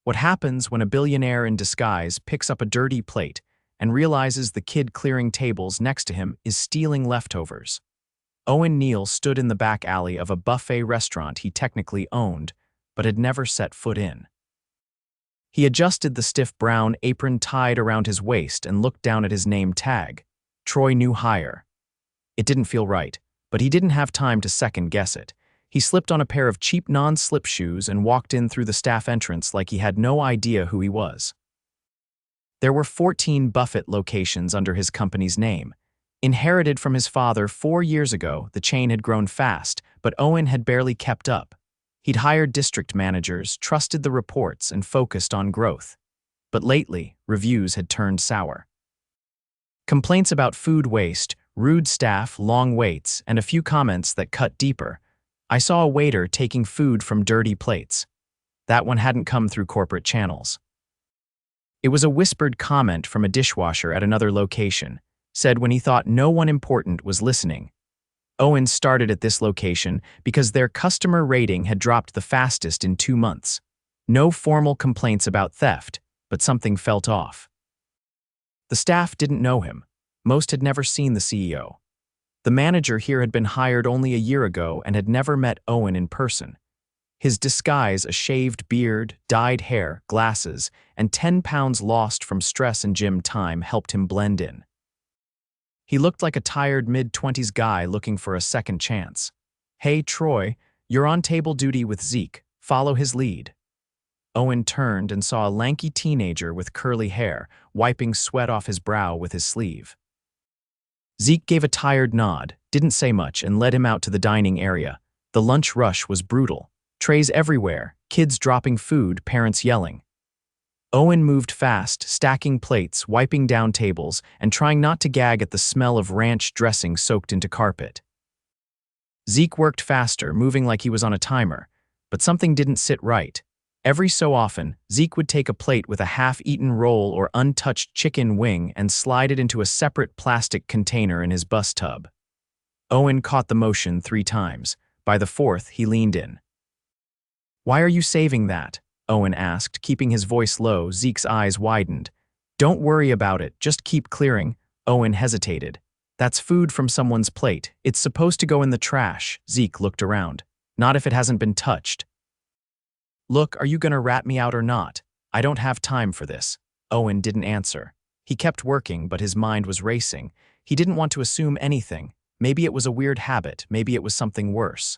What happens when a billionaire in disguise picks up a dirty plate and realizes the kid clearing tables next to him is stealing leftovers? Owen Neal stood in the back alley of a buffet restaurant he technically owned, but had never set foot in. He adjusted the stiff brown apron tied around his waist and looked down at his name tag, Troy New Hire. It didn't feel right, but he didn't have time to second-guess it. He slipped on a pair of cheap non-slip shoes and walked in through the staff entrance like he had no idea who he was. There were 14 Buffett locations under his company's name. Inherited from his father 4 years ago, the chain had grown fast, but Owen had barely kept up. He'd hired district managers, trusted the reports, and focused on growth. But lately, reviews had turned sour. Complaints about food waste, rude staff, long waits, and a few comments that cut deeper. I saw a waiter taking food from dirty plates. That one hadn't come through corporate channels. It was a whispered comment from a dishwasher at another location, said when he thought no one important was listening. Owen started at this location because their customer rating had dropped the fastest in 2 months. No formal complaints about theft, but something felt off. The staff didn't know him. Most had never seen the CEO. The manager here had been hired only a year ago and had never met Owen in person. His disguise, a shaved beard, dyed hair, glasses, and 10 pounds lost from stress and gym time helped him blend in. He looked like a tired mid-20s guy looking for a second chance. "Hey, Troy, you're on table duty with Zeke. Follow his lead." Owen turned and saw a lanky teenager with curly hair, wiping sweat off his brow with his sleeve. Zeke gave a tired nod, didn't say much, and led him out to the dining area. The lunch rush was brutal. Trays everywhere, kids dropping food, parents yelling. Owen moved fast, stacking plates, wiping down tables, and trying not to gag at the smell of ranch dressing soaked into carpet. Zeke worked faster, moving like he was on a timer, but something didn't sit right. Every so often, Zeke would take a plate with a half-eaten roll or untouched chicken wing and slide it into a separate plastic container in his bus tub. Owen caught the motion 3 times. By the 4th, he leaned in. "Why are you saving that?" Owen asked, keeping his voice low. Zeke's eyes widened. "Don't worry about it, just keep clearing." Owen hesitated. "That's food from someone's plate. It's supposed to go in the trash." Zeke looked around. "Not if it hasn't been touched." "Look, are you gonna rat me out or not? I don't have time for this." Owen didn't answer. He kept working, but his mind was racing. He didn't want to assume anything. Maybe it was a weird habit, maybe it was something worse.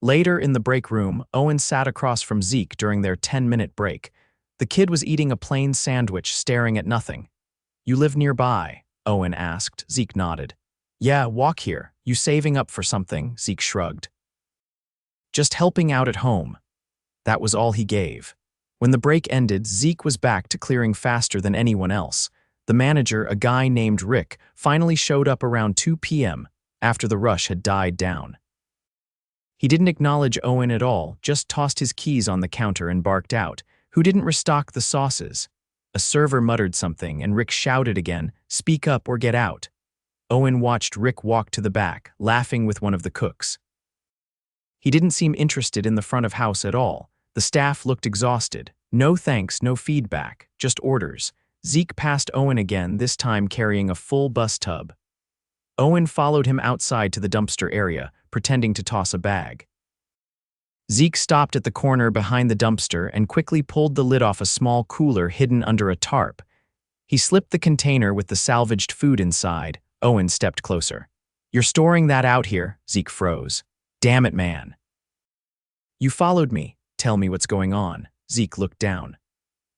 Later in the break room, Owen sat across from Zeke during their 10-minute break. The kid was eating a plain sandwich, staring at nothing. "You live nearby?" Owen asked. Zeke nodded. "Yeah, walk here. You saving up for something?" Zeke shrugged. "Just helping out at home." That was all he gave. When the break ended, Zeke was back to clearing faster than anyone else. The manager, a guy named Rick, finally showed up around 2 p.m. after the rush had died down. He didn't acknowledge Owen at all, just tossed his keys on the counter and barked out. "Who didn't restock the sauces?" A server muttered something, and Rick shouted again, "Speak up or get out." Owen watched Rick walk to the back, laughing with one of the cooks. He didn't seem interested in the front of house at all. The staff looked exhausted. No thanks, no feedback, just orders. Zeke passed Owen again, this time carrying a full bus tub. Owen followed him outside to the dumpster area, pretending to toss a bag. Zeke stopped at the corner behind the dumpster and quickly pulled the lid off a small cooler hidden under a tarp. He slipped the container with the salvaged food inside. Owen stepped closer. "You're storing that out here?" Zeke froze. "Damn it, man." "You followed me. Tell me what's going on." Zeke looked down.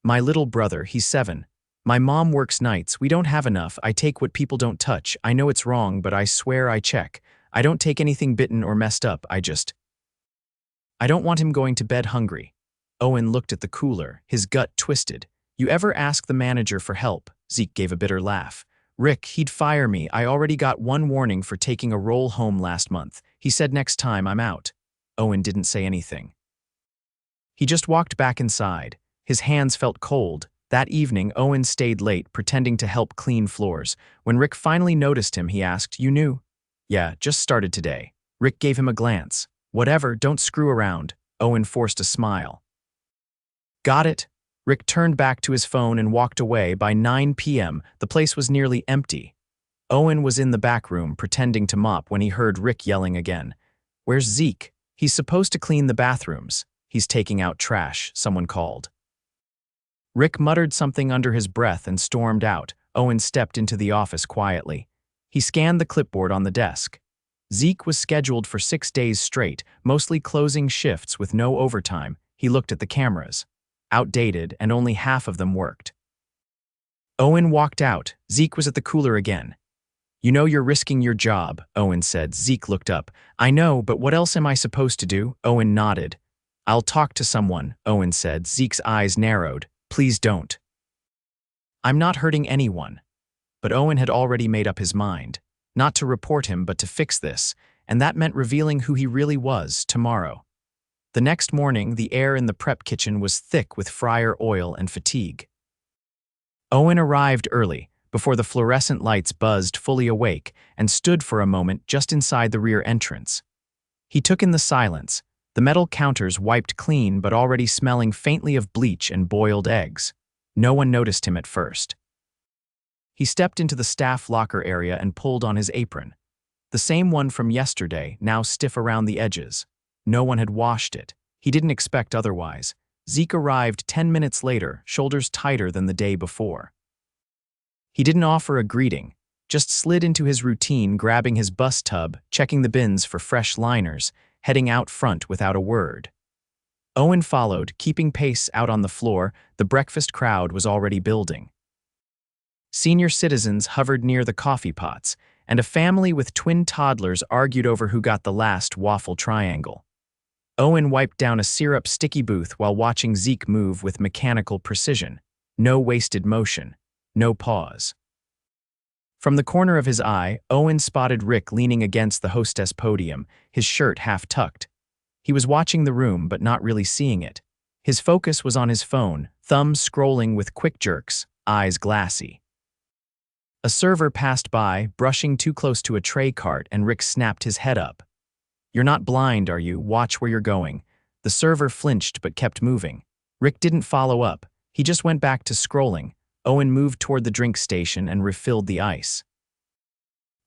"My little brother, he's 7. My mom works nights. We don't have enough. I take what people don't touch. I know it's wrong, but I swear I check. I don't take anything bitten or messed up. I don't want him going to bed hungry." Owen looked at the cooler, his gut twisted. "You ever ask the manager for help?" Zeke gave a bitter laugh. "Rick, he'd fire me. I already got 1 warning for taking a roll home last month. He said next time I'm out." Owen didn't say anything. He just walked back inside. His hands felt cold. That evening, Owen stayed late, pretending to help clean floors. When Rick finally noticed him, he asked, "You knew?" "Yeah, just started today." Rick gave him a glance. "Whatever, don't screw around." Owen forced a smile. Got it. Rick turned back to his phone and walked away. By 9 p.m., the place was nearly empty. Owen was in the back room pretending to mop when he heard Rick yelling again. Where's Zeke? He's supposed to clean the bathrooms. He's taking out trash, someone called. Rick muttered something under his breath and stormed out. Owen stepped into the office quietly. He scanned the clipboard on the desk. Zeke was scheduled for 6 days straight, mostly closing shifts with no overtime. He looked at the cameras. Outdated, and only half of them worked. Owen walked out. Zeke was at the cooler again. You know you're risking your job, Owen said. Zeke looked up. I know, but what else am I supposed to do? Owen nodded. I'll talk to someone, Owen said. Zeke's eyes narrowed. Please don't. I'm not hurting anyone. But Owen had already made up his mind. Not to report him, but to fix this, and that meant revealing who he really was tomorrow. The next morning, the air in the prep kitchen was thick with fryer oil and fatigue. Owen arrived early, before the fluorescent lights buzzed, fully awake, and stood for a moment just inside the rear entrance. He took in the silence, the metal counters wiped clean but already smelling faintly of bleach and boiled eggs. No one noticed him at first. He stepped into the staff locker area and pulled on his apron. The same one from yesterday, now stiff around the edges. No one had washed it. He didn't expect otherwise. Zeke arrived 10 minutes later, shoulders tighter than the day before. He didn't offer a greeting, just slid into his routine, grabbing his bus tub, checking the bins for fresh liners, heading out front without a word. Owen followed, keeping pace out on the floor. The breakfast crowd was already building. Senior citizens hovered near the coffee pots, and a family with twin toddlers argued over who got the last waffle triangle. Owen wiped down a syrup sticky booth while watching Zeke move with mechanical precision. No wasted motion, no pause. From the corner of his eye, Owen spotted Rick leaning against the hostess podium, his shirt half tucked. He was watching the room but not really seeing it. His focus was on his phone, thumbs scrolling with quick jerks, eyes glassy. A server passed by, brushing too close to a tray cart, and Rick snapped his head up. You're not blind, are you? Watch where you're going. The server flinched but kept moving. Rick didn't follow up. He just went back to scrolling. Owen moved toward the drink station and refilled the ice.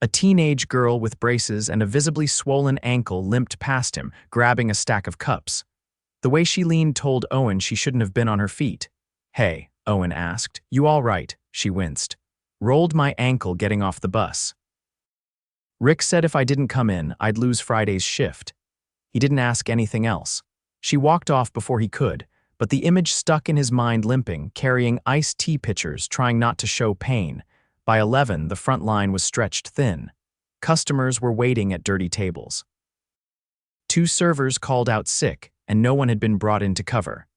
A teenage girl with braces and a visibly swollen ankle limped past him, grabbing a stack of cups. The way she leaned told Owen she shouldn't have been on her feet. Hey, Owen asked. You all right? She winced. Rolled my ankle getting off the bus. Rick said if I didn't come in, I'd lose Friday's shift. He didn't ask anything else. She walked off before he could, but the image stuck in his mind, limping, carrying iced tea pitchers, trying not to show pain. By 11, the front line was stretched thin. Customers were waiting at dirty tables. 2 servers called out sick, and no one had been brought in to cover.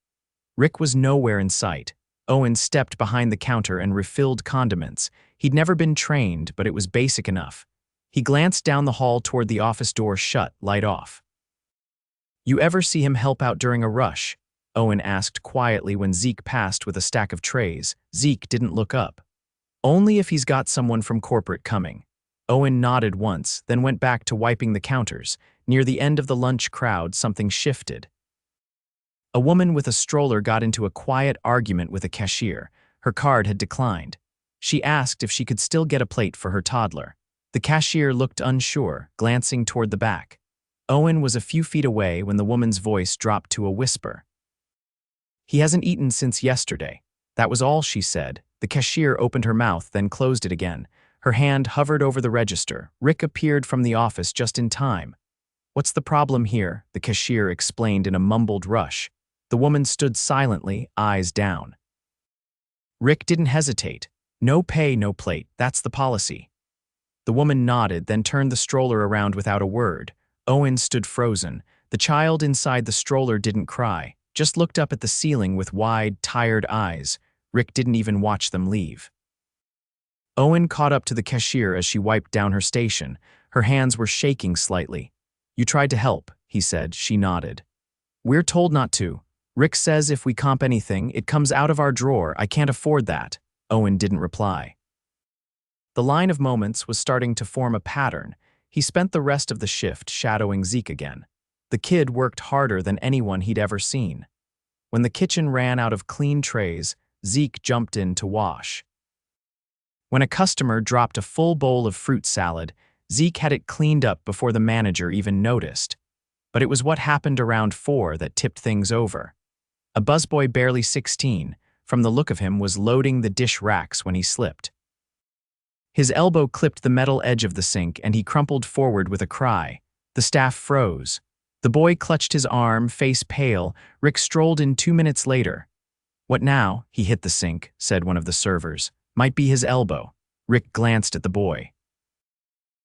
Rick was nowhere in sight. Owen stepped behind the counter and refilled condiments. He'd never been trained, but it was basic enough. He glanced down the hall toward the office door shut, light off. You ever see him help out during a rush? Owen asked quietly when Zeke passed with a stack of trays. Zeke didn't look up. Only if he's got someone from corporate coming. Owen nodded once, then went back to wiping the counters. Near the end of the lunch crowd, something shifted. A woman with a stroller got into a quiet argument with a cashier. Her card had declined. She asked if she could still get a plate for her toddler. The cashier looked unsure, glancing toward the back. Owen was a few feet away when the woman's voice dropped to a whisper. He hasn't eaten since yesterday. That was all she said. The cashier opened her mouth, then closed it again. Her hand hovered over the register. Rick appeared from the office just in time. What's the problem here? The cashier explained in a mumbled rush. The woman stood silently, eyes down. Rick didn't hesitate. No pay, no plate. That's the policy. The woman nodded, then turned the stroller around without a word. Owen stood frozen. The child inside the stroller didn't cry, just looked up at the ceiling with wide, tired eyes. Rick didn't even watch them leave. Owen caught up to the cashier as she wiped down her station. Her hands were shaking slightly. You tried to help, he said. She nodded. We're told not to. Rick says if we comp anything, it comes out of our drawer. I can't afford that. Owen didn't reply. The line of moments was starting to form a pattern. He spent the rest of the shift shadowing Zeke again. The kid worked harder than anyone he'd ever seen. When the kitchen ran out of clean trays, Zeke jumped in to wash. When a customer dropped a full bowl of fruit salad, Zeke had it cleaned up before the manager even noticed. But it was what happened around 4 that tipped things over. A busboy barely 16, from the look of him, was loading the dish racks when he slipped. His elbow clipped the metal edge of the sink and he crumpled forward with a cry. The staff froze. The boy clutched his arm, face pale. Rick strolled in 2 minutes later. "What now?" "He hit the sink," said one of the servers. "Might be his elbow." Rick glanced at the boy.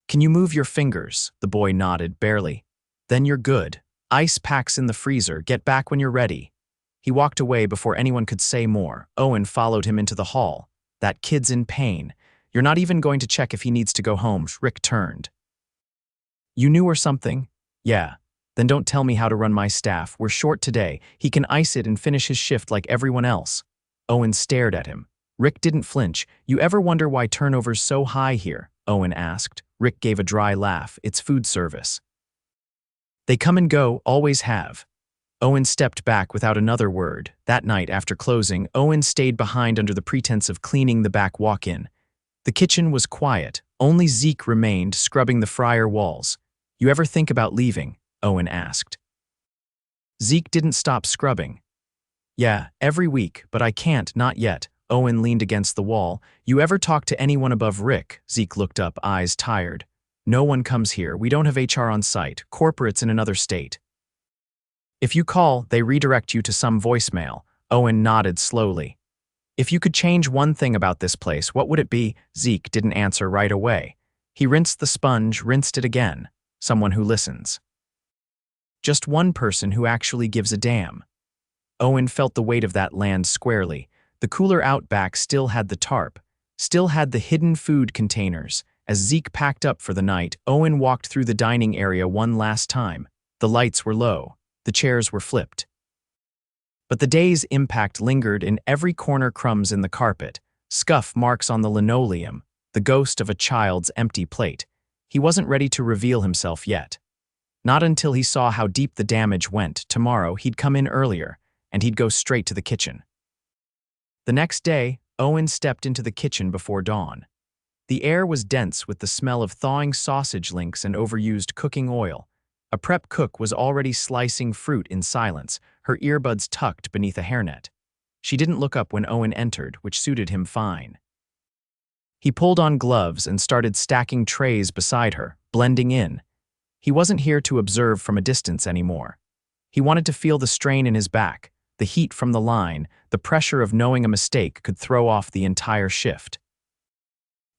"Can you move your fingers?" The boy nodded, barely. "Then you're good. Ice packs in the freezer. Get back when you're ready." He walked away before anyone could say more. Owen followed him into the hall. "That kid's in pain. You're not even going to check if he needs to go home." Rick turned. "You knew or something?" "Yeah. Then don't tell me how to run my staff. We're short today. He can ice it and finish his shift like everyone else." Owen stared at him. Rick didn't flinch. "You ever wonder why turnover's so high here?" Owen asked. Rick gave a dry laugh. "It's food service. They come and go, always have." Owen stepped back without another word. That night, after closing, Owen stayed behind under the pretense of cleaning the back walk-in. The kitchen was quiet. Only Zeke remained, scrubbing the fryer walls. "You ever think about leaving?" Owen asked. Zeke didn't stop scrubbing. "Yeah, every week, but I can't, not yet." Owen leaned against the wall. "You ever talk to anyone above Rick?" Zeke looked up, eyes tired. "No one comes here. We don't have HR on site. Corporate's in another state. If you call, they redirect you to some voicemail." Owen nodded slowly. "If you could change one thing about this place, what would it be?" Zeke didn't answer right away. He rinsed the sponge, rinsed it again. "Someone who listens. Just one person who actually gives a damn." Owen felt the weight of that land squarely. The cooler out back still had the tarp, still had the hidden food containers. As Zeke packed up for the night, Owen walked through the dining area one last time. The lights were low. The chairs were flipped. But the day's impact lingered in every corner: crumbs in the carpet, scuff marks on the linoleum, the ghost of a child's empty plate. He wasn't ready to reveal himself yet. Not until he saw how deep the damage went. Tomorrow he'd come in earlier, and he'd go straight to the kitchen. The next day, Owen stepped into the kitchen before dawn. The air was dense with the smell of thawing sausage links and overused cooking oil. A prep cook was already slicing fruit in silence, her earbuds tucked beneath a hairnet. She didn't look up when Owen entered, which suited him fine. He pulled on gloves and started stacking trays beside her, blending in. He wasn't here to observe from a distance anymore. He wanted to feel the strain in his back, the heat from the line, the pressure of knowing a mistake could throw off the entire shift.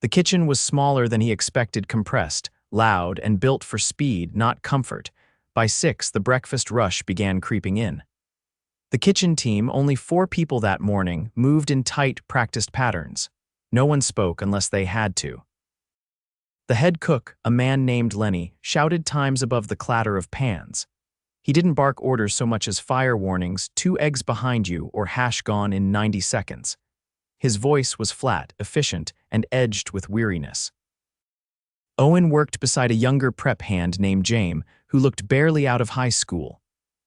The kitchen was smaller than he expected, compressed, loud, and built for speed, not comfort. By 6, the breakfast rush began creeping in. The kitchen team, only 4 people that morning, moved in tight, practiced patterns. No one spoke unless they had to. The head cook, a man named Lenny, shouted times above the clatter of pans. He didn't bark orders so much as fire warnings: 2 eggs behind you or hash gone in 90 seconds. His voice was flat, efficient, and edged with weariness. Owen worked beside a younger prep hand named James, who looked barely out of high school.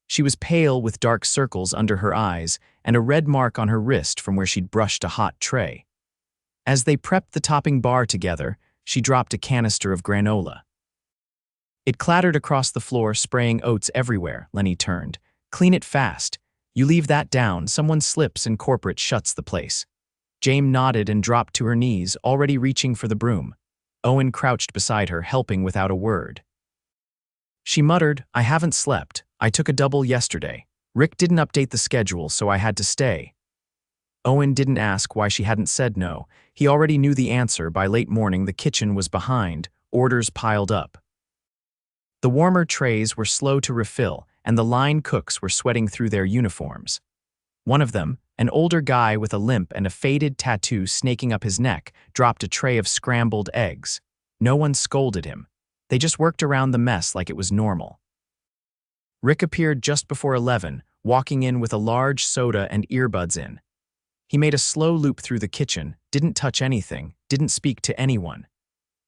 She was pale with dark circles under her eyes and a red mark on her wrist from where she'd brushed a hot tray. As they prepped the topping bar together, she dropped a canister of granola. It clattered across the floor, spraying oats everywhere. Lenny turned. "Clean it fast. You leave that down, someone slips and corporate shuts the place." James nodded and dropped to her knees, already reaching for the broom. Owen crouched beside her, helping without a word. She muttered, "I haven't slept. I took a double yesterday. Rick didn't update the schedule, so I had to stay." Owen didn't ask why she hadn't said no. He already knew the answer. By late morning, the kitchen was behind, orders piled up. The warmer trays were slow to refill, and the line cooks were sweating through their uniforms. One of them, an older guy with a limp and a faded tattoo snaking up his neck, dropped a tray of scrambled eggs. No one scolded him. They just worked around the mess like it was normal. Rick appeared just before 11, walking in with a large soda and earbuds in. He made a slow loop through the kitchen, didn't touch anything, didn't speak to anyone.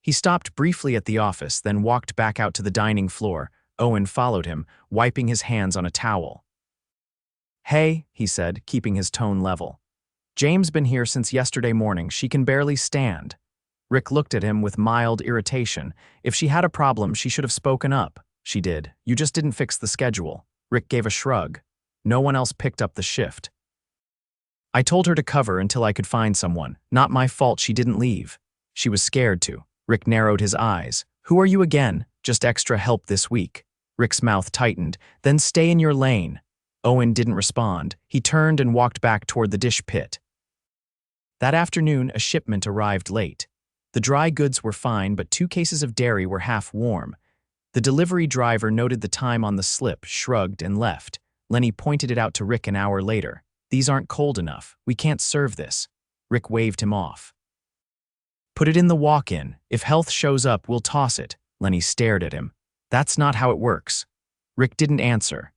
He stopped briefly at the office, then walked back out to the dining floor. Owen followed him, wiping his hands on a towel. Hey, he said, keeping his tone level. James been here since yesterday morning. She can barely stand. Rick looked at him with mild irritation. If she had a problem, she should have spoken up. She did. You just didn't fix the schedule. Rick gave a shrug. No one else picked up the shift. I told her to cover until I could find someone. Not my fault she didn't leave. She was scared to. Rick narrowed his eyes. Who are you again? Just extra help this week. Rick's mouth tightened. Then stay in your lane. Owen didn't respond. He turned and walked back toward the dish pit. That afternoon, a shipment arrived late. The dry goods were fine, but 2 cases of dairy were half warm. The delivery driver noted the time on the slip, shrugged, and left. Lenny pointed it out to Rick an hour later. These aren't cold enough. We can't serve this. Rick waved him off. Put it in the walk-in. If health shows up, we'll toss it. Lenny stared at him. That's not how it works. Rick didn't answer.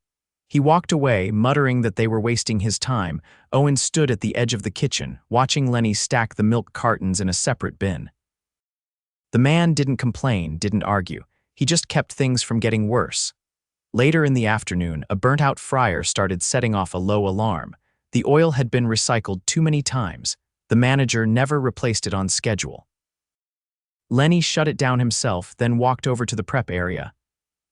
He walked away, muttering that they were wasting his time. Owen stood at the edge of the kitchen, watching Lenny stack the milk cartons in a separate bin. The man didn't complain, didn't argue. He just kept things from getting worse. Later in the afternoon, a burnt-out fryer started setting off a low alarm. The oil had been recycled too many times. The manager never replaced it on schedule. Lenny shut it down himself, then walked over to the prep area.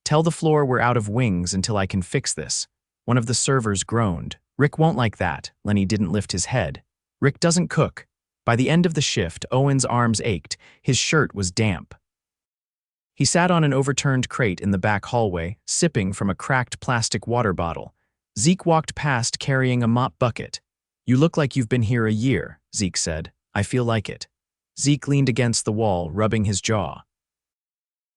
Tell the floor we're out of wings until I can fix this. One of the servers groaned. Rick won't like that. Lenny didn't lift his head. Rick doesn't cook. By the end of the shift, Owen's arms ached. His shirt was damp. He sat on an overturned crate in the back hallway, sipping from a cracked plastic water bottle. Zeke walked past carrying a mop bucket. You look like you've been here a year, Zeke said. I feel like it. Zeke leaned against the wall, rubbing his jaw.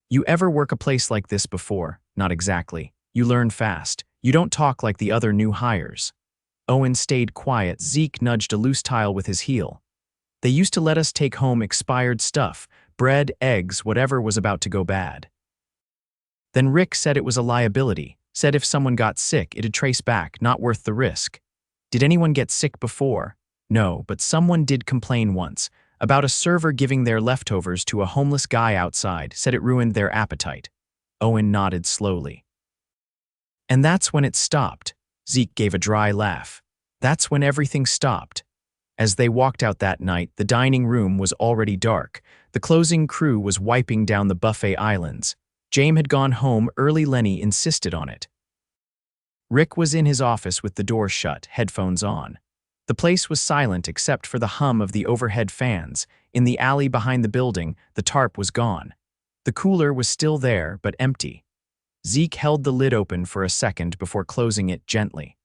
You ever work a place like this before? Not exactly. You learn fast. You don't talk like the other new hires. Owen stayed quiet. Zeke nudged a loose tile with his heel. They used to let us take home expired stuff, bread, eggs, whatever was about to go bad. Then Rick said it was a liability, said if someone got sick, it'd trace back, not worth the risk. Did anyone get sick before? No, but someone did complain once, about a server giving their leftovers to a homeless guy outside, said it ruined their appetite. Owen nodded slowly. And that's when it stopped. Zeke gave a dry laugh. That's when everything stopped. As they walked out that night, the dining room was already dark. The closing crew was wiping down the buffet islands. James had gone home early. Lenny insisted on it. Rick was in his office with the door shut, headphones on. The place was silent except for the hum of the overhead fans. In the alley behind the building, the tarp was gone. The cooler was still there, but empty. Zeke held the lid open for a second before closing it gently.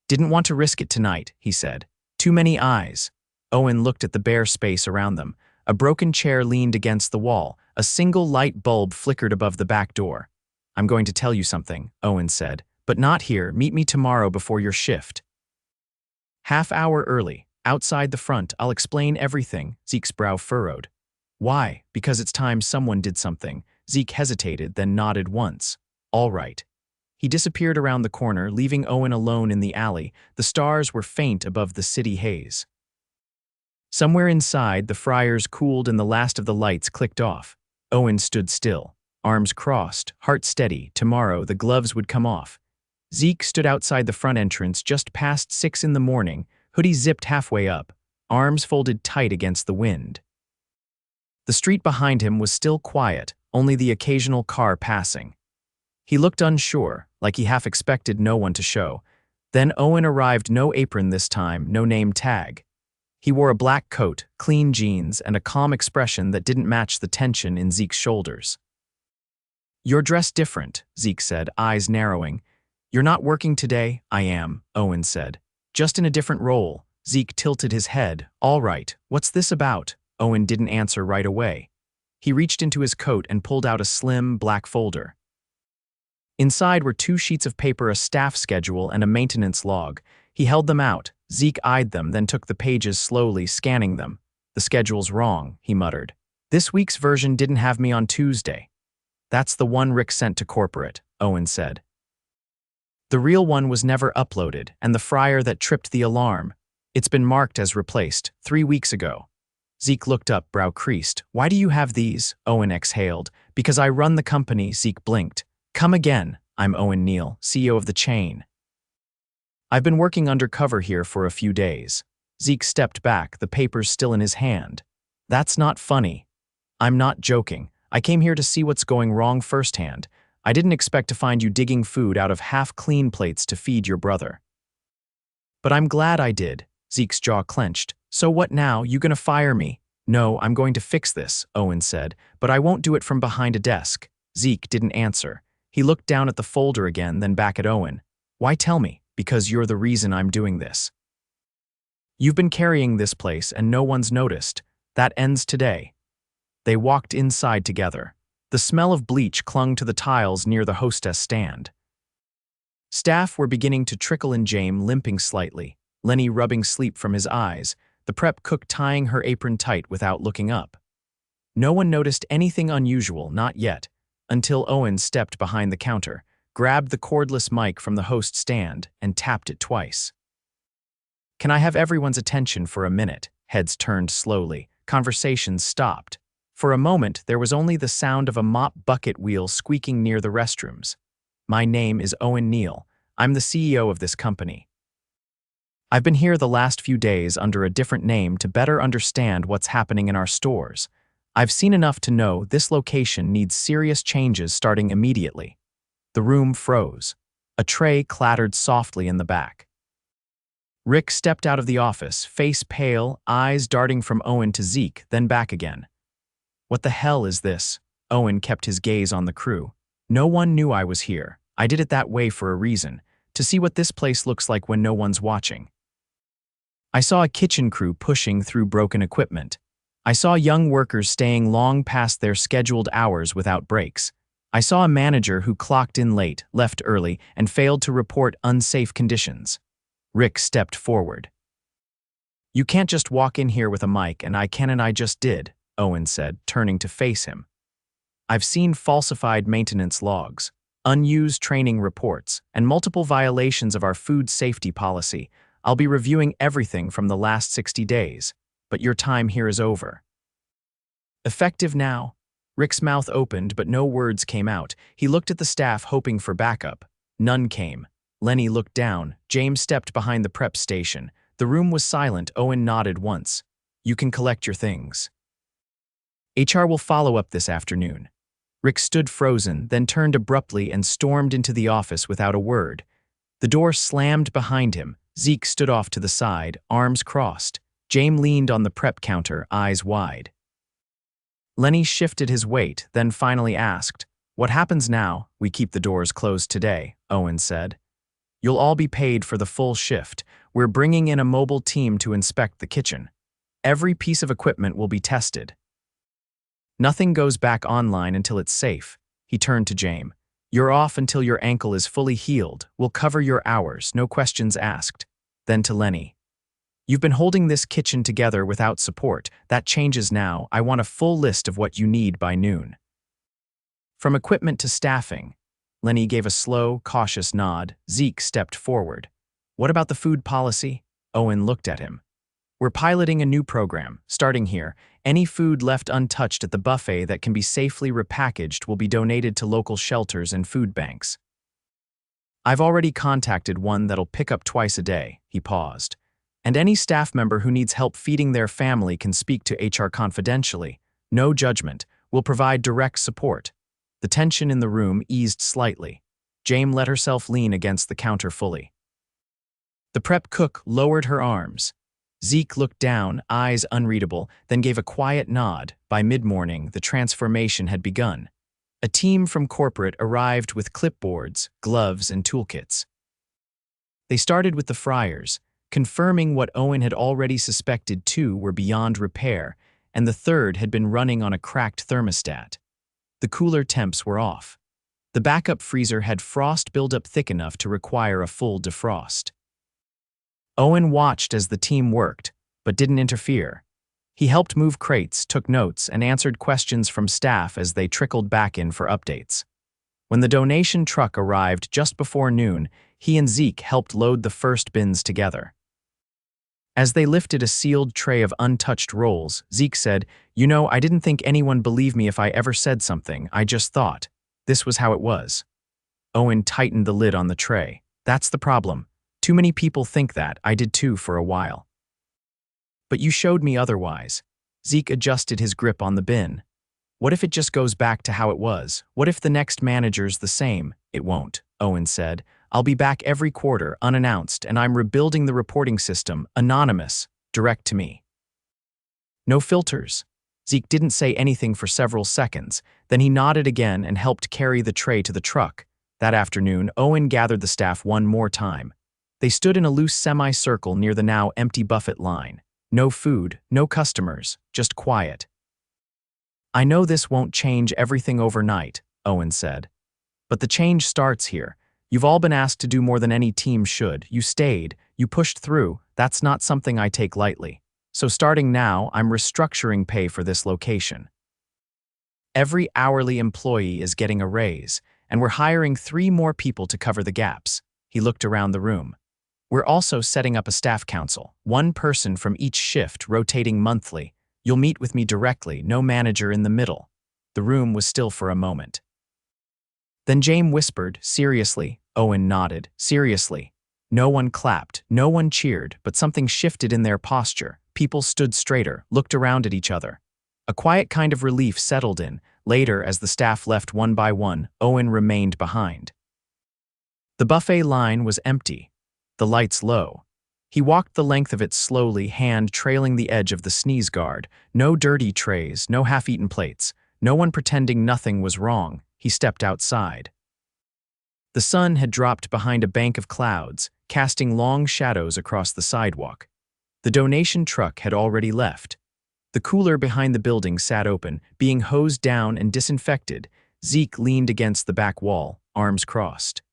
Didn't want to risk it tonight, he said. Too many eyes. Owen looked at the bare space around them. A broken chair leaned against the wall. A single light bulb flickered above the back door. I'm going to tell you something, Owen said. But not here. Meet me tomorrow before your shift. Half-hour early. Outside the front. I'll explain everything. Zeke's brow furrowed. Why? Because it's time someone did something. Zeke hesitated, then nodded once. All right. He disappeared around the corner, leaving Owen alone in the alley. The stars were faint above the city haze. Somewhere inside, the fryers cooled and the last of the lights clicked off. Owen stood still, arms crossed, heart steady. Tomorrow, the gloves would come off. Zeke stood outside the front entrance just past 6 in the morning, hoodie zipped halfway up, arms folded tight against the wind. The street behind him was still quiet, only the occasional car passing. He looked unsure, like he half expected no one to show. Then Owen arrived, no apron this time, no name tag. He wore a black coat, clean jeans, and a calm expression that didn't match the tension in Zeke's shoulders. You're dressed different, Zeke said, eyes narrowing. You're not working today? I am, Owen said. Just in a different role. Zeke tilted his head. All right, what's this about? Owen didn't answer right away. He reached into his coat and pulled out a slim, black folder. Inside were 2 sheets of paper, a staff schedule, and a maintenance log. He held them out. Zeke eyed them, then took the pages slowly, scanning them. The schedule's wrong, he muttered. This week's version didn't have me on Tuesday. That's the one Rick sent to corporate, Owen said. The real one was never uploaded, and the fryer that tripped the alarm. It's been marked as replaced, 3 weeks ago. Zeke looked up, brow creased. Why do you have these? Owen exhaled. Because I run the company, Zeke blinked. Come again. I'm Owen Neal, CEO of the chain. I've been working undercover here for a few days. Zeke stepped back, the papers still in his hand. That's not funny. I'm not joking. I came here to see what's going wrong firsthand. I didn't expect to find you digging food out of half-clean plates to feed your brother. But I'm glad I did. Zeke's jaw clenched. So what now? You gonna fire me? No, I'm going to fix this, Owen said, but I won't do it from behind a desk. Zeke didn't answer. He looked down at the folder again, then back at Owen. Why tell me? Because you're the reason I'm doing this. You've been carrying this place and no one's noticed. That ends today. They walked inside together. The smell of bleach clung to the tiles near the hostess stand. Staff were beginning to trickle in, James limping slightly, Lenny rubbing sleep from his eyes, the prep cook tying her apron tight without looking up. No one noticed anything unusual, not yet, until Owen stepped behind the counter, grabbed the cordless mic from the host stand, and tapped it twice. Can I have everyone's attention for a minute? Heads turned slowly. Conversations stopped. For a moment, there was only the sound of a mop bucket wheel squeaking near the restrooms. My name is Owen Neal. I'm the CEO of this company. I've been here the last few days under a different name to better understand what's happening in our stores. I've seen enough to know this location needs serious changes starting immediately. The room froze. A tray clattered softly in the back. Rick stepped out of the office, face pale, eyes darting from Owen to Zeke, then back again. What the hell is this? Owen kept his gaze on the crew. No one knew I was here. I did it that way for a reason, to see what this place looks like when no one's watching. I saw a kitchen crew pushing through broken equipment. I saw young workers staying long past their scheduled hours without breaks. I saw a manager who clocked in late, left early, and failed to report unsafe conditions. Rick stepped forward. You can't just walk in here with a mic and I just did, Owen said, turning to face him. I've seen falsified maintenance logs, unused training reports, and multiple violations of our food safety policy. I'll be reviewing everything from the last 60 days, but your time here is over. Effective now. Rick's mouth opened, but no words came out. He looked at the staff, hoping for backup. None came. Lenny looked down. James stepped behind the prep station. The room was silent. Owen nodded once. You can collect your things. HR will follow up this afternoon. Rick stood frozen, then turned abruptly and stormed into the office without a word. The door slammed behind him. Zeke stood off to the side, arms crossed. James leaned on the prep counter, eyes wide. Lenny shifted his weight, then finally asked, What happens now? We keep the doors closed today, Owen said. You'll all be paid for the full shift. We're bringing in a mobile team to inspect the kitchen. Every piece of equipment will be tested. Nothing goes back online until it's safe. He turned to James. You're off until your ankle is fully healed. We'll cover your hours, no questions asked. Then to Lenny. You've been holding this kitchen together without support. That changes now. I want a full list of what you need by noon. From equipment to staffing. Lenny gave a slow, cautious nod. Zeke stepped forward. What about the food policy? Owen looked at him. We're piloting a new program. Starting here, any food left untouched at the buffet that can be safely repackaged will be donated to local shelters and food banks. I've already contacted one that'll pick up twice a day. He paused. And any staff member who needs help feeding their family can speak to HR confidentially. No judgment. We'll provide direct support. The tension in the room eased slightly. James let herself lean against the counter fully. The prep cook lowered her arms. Zeke looked down, eyes unreadable, then gave a quiet nod. By mid-morning, the transformation had begun. A team from corporate arrived with clipboards, gloves, and toolkits. They started with the fryers, confirming what Owen had already suspected. 2 were beyond repair, and the third had been running on a cracked thermostat. The cooler temps were off. The backup freezer had frost buildup thick enough to require a full defrost. Owen watched as the team worked, but didn't interfere. He helped move crates, took notes, and answered questions from staff as they trickled back in for updates. When the donation truck arrived just before noon, he and Zeke helped load the first bins together. As they lifted a sealed tray of untouched rolls, Zeke said, I didn't think anyone believed me if I ever said something. I just thought. This was how it was. Owen tightened the lid on the tray. That's the problem. Too many people think that. I did too for a while. But you showed me otherwise. Zeke adjusted his grip on the bin. What if it just goes back to how it was? What if the next manager's the same? It won't, Owen said. I'll be back every quarter, unannounced, and I'm rebuilding the reporting system, anonymous, direct to me. No filters. Zeke didn't say anything for several seconds. Then he nodded again and helped carry the tray to the truck. That afternoon, Owen gathered the staff one more time. They stood in a loose semicircle near the now empty buffet line. No food, no customers, just quiet. I know this won't change everything overnight, Owen said. But the change starts here. You've all been asked to do more than any team should. You stayed, you pushed through. That's not something I take lightly. So starting now, I'm restructuring pay for this location. Every hourly employee is getting a raise, and we're hiring 3 more people to cover the gaps. He looked around the room. We're also setting up a staff council, 1 person from each shift rotating monthly. You'll meet with me directly, no manager in the middle. The room was still for a moment. Then James whispered, seriously. Owen nodded, seriously. No one clapped, no one cheered, but something shifted in their posture. People stood straighter, looked around at each other. A quiet kind of relief settled in. Later, as the staff left one by one, Owen remained behind. The buffet line was empty, the lights low. He walked the length of it slowly, hand trailing the edge of the sneeze guard. No dirty trays, no half-eaten plates, no one pretending nothing was wrong. He stepped outside. The sun had dropped behind a bank of clouds, casting long shadows across the sidewalk. The donation truck had already left. The cooler behind the building sat open, being hosed down and disinfected. Zeke leaned against the back wall, arms crossed.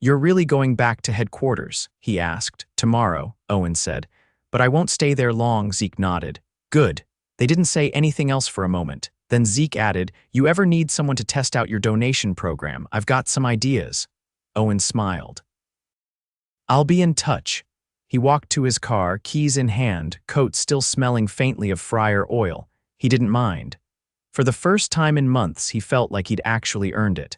You're really going back to headquarters? He asked. Tomorrow, Owen said. But I won't stay there long, Zeke nodded. Good. They didn't say anything else for a moment. Then Zeke added, you ever need someone to test out your donation program? I've got some ideas. Owen smiled. I'll be in touch. He walked to his car, keys in hand, coat still smelling faintly of fryer oil. He didn't mind. For the first time in months, he felt like he'd actually earned it.